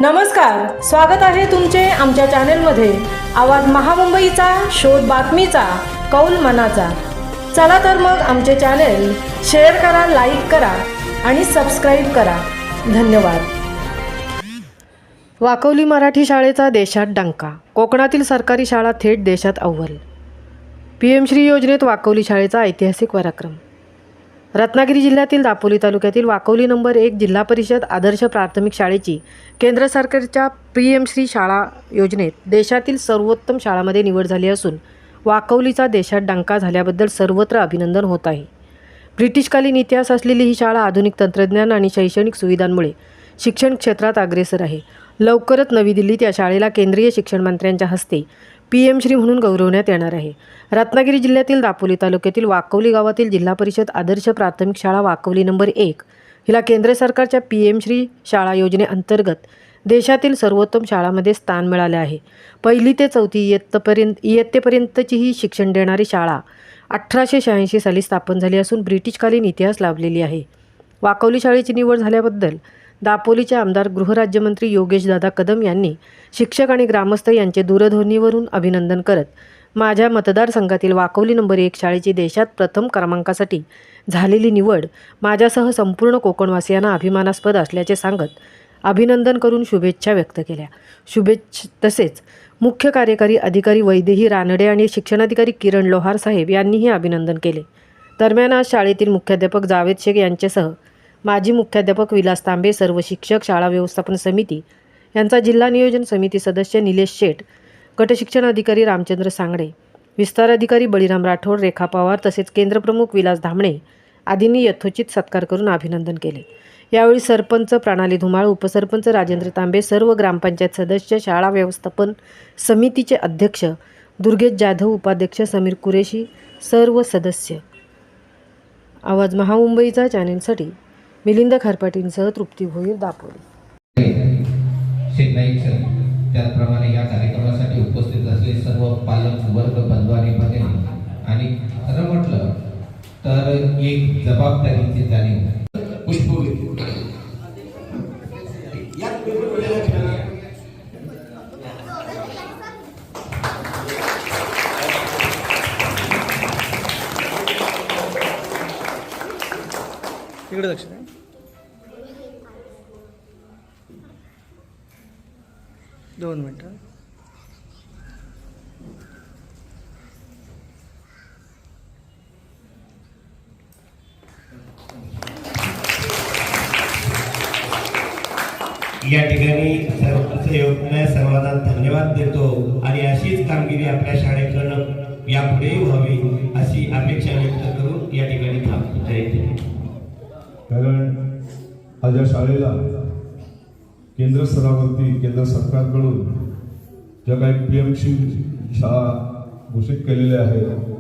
नमस्कार, स्वागत आहे तुमचे आमच्या चॅनेलमध्ये। आवाज महामुंबईचा, शोध बातमीचा, कौल मनाचा। चला तर मग आमचे चॅनेल शेअर करा, लाईक करा आणि सबस्क्राईब करा। धन्यवाद। वाकवली मराठी शाळेचा देशात डंका, कोकणातील सरकारी शाळा थेट देशात अव्वल। PM श्री योजनेत वाकवली शाळेचा ऐतिहासिक पराक्रम। रत्नागिरी जिल्ह्यातील दापोली तालुक्यातील वाकवली नंबर 1 जिल्हा परिषद आदर्श प्राथमिक शाळेची केंद्र सरकारच्या PM श्री शाळा योजनेत देशातील सर्वोत्तम शाळांमध्ये निवड झाली असून वाकवलीचा देशात डंका झाल्याबद्दल सर्वत्र अभिनंदन होत आहे। ब्रिटिशकालीन इतिहास असलेली ही शाळा आधुनिक तंत्रज्ञान आणि शैक्षणिक सुविधांमुळे शिक्षण क्षेत्रात अग्रेसर आहे। लवकरच नवी दिल्लीत या शाळेला केंद्रीय शिक्षण मंत्र्यांच्या हस्ते PM श्री म्हणून गौरवण्यात येणार आहे। रत्नागिरी जिल्ह्यातील दापोली तालुक्यातील वाकवली गावातील जिल्हा परिषद आदर्श प्राथमिक शाळा वाकवली नंबर 1 हिला केंद्र सरकारच्या PM श्री शाळा योजनेअंतर्गत देशातील सर्वोत्तम शाळांमध्ये स्थान मिळाले आहे। पहिली ते चौथी इयत्तेपर्यंतची ही शिक्षण देणारी शाळा 1886 साली स्थापन झाली असून ब्रिटिशकालीन इतिहास लाभलेली आहे। वाकवली शाळेची निवड झाल्याबद्दल दापोलीचे आमदार गृहराज्यमंत्री योगेशदादा कदम यांनी शिक्षक आणि ग्रामस्थ यांचे दूरध्वनीवरून अभिनंदन करत माझ्या मतदारसंघातील वाकवली नंबर 1 शाळेची देशात प्रथम क्रमांकासाठी झालेली निवड माझ्यासह संपूर्ण कोकणवासियांना अभिमानास्पद असल्याचे सांगत अभिनंदन करून शुभेच्छा व्यक्त केल्या। तसेच मुख्य कार्यकारी अधिकारी वैदेही रानडे आणि शिक्षणाधिकारी किरण लोहार साहेब यांनीही अभिनंदन केले। दरम्यान आज शाळेतील मुख्याध्यापक जावेद शेख यांच्यासह माजी मुख्याध्यापक विलास तांबे, सर्व शिक्षक, शाळा व्यवस्थापन समिती यांचा जिल्हा नियोजन समिती सदस्य निलेश शेठ, गटशिक्षण अधिकारी रामचंद्र सांगडे, विस्तार अधिकारी बळीराम राठोड, रेखा पवार तसेच केंद्रप्रमुख विलास धामणे आदींनी यथोचित सत्कार करून अभिनंदन केले। यावेळी सरपंच प्रणाली धुमाळ, उपसरपंच राजेंद्र तांबे, सर्व ग्रामपंचायत सदस्य, शाळा व्यवस्थापन समितीचे अध्यक्ष दुर्गेश जाधव, उपाध्यक्ष समीर कुरेशी, सर्व सदस्य। आवाज महामुंबईचा चॅनेलसाठी मिलिंद खारपाटींसह तृप्ती भोईर, दापोली। त्याचप्रमाणे या कार्यक्रमासाठी उपस्थित असलेले सर्व पालक वर्ग, बंधू आणि भगिनी आणि खरं म्हटलं तर एक जबाबदारीची जाणीव इकडे लक्ष 2 मिनिटं। या ठिकाणी सर्वांना धन्यवाद देतो आणि अशीच कामगिरी आपल्या शाळेकडून यापुढे व्हावी अशी अपेक्षा व्यक्त करून या ठिकाणी थांबतो। जय हिंद। कारण आज या शाळेला केंद्र स्तरावरती केंद्र सरकारकडून ज्या काही PM श्री शाळा घोषित केलेल्या आहेत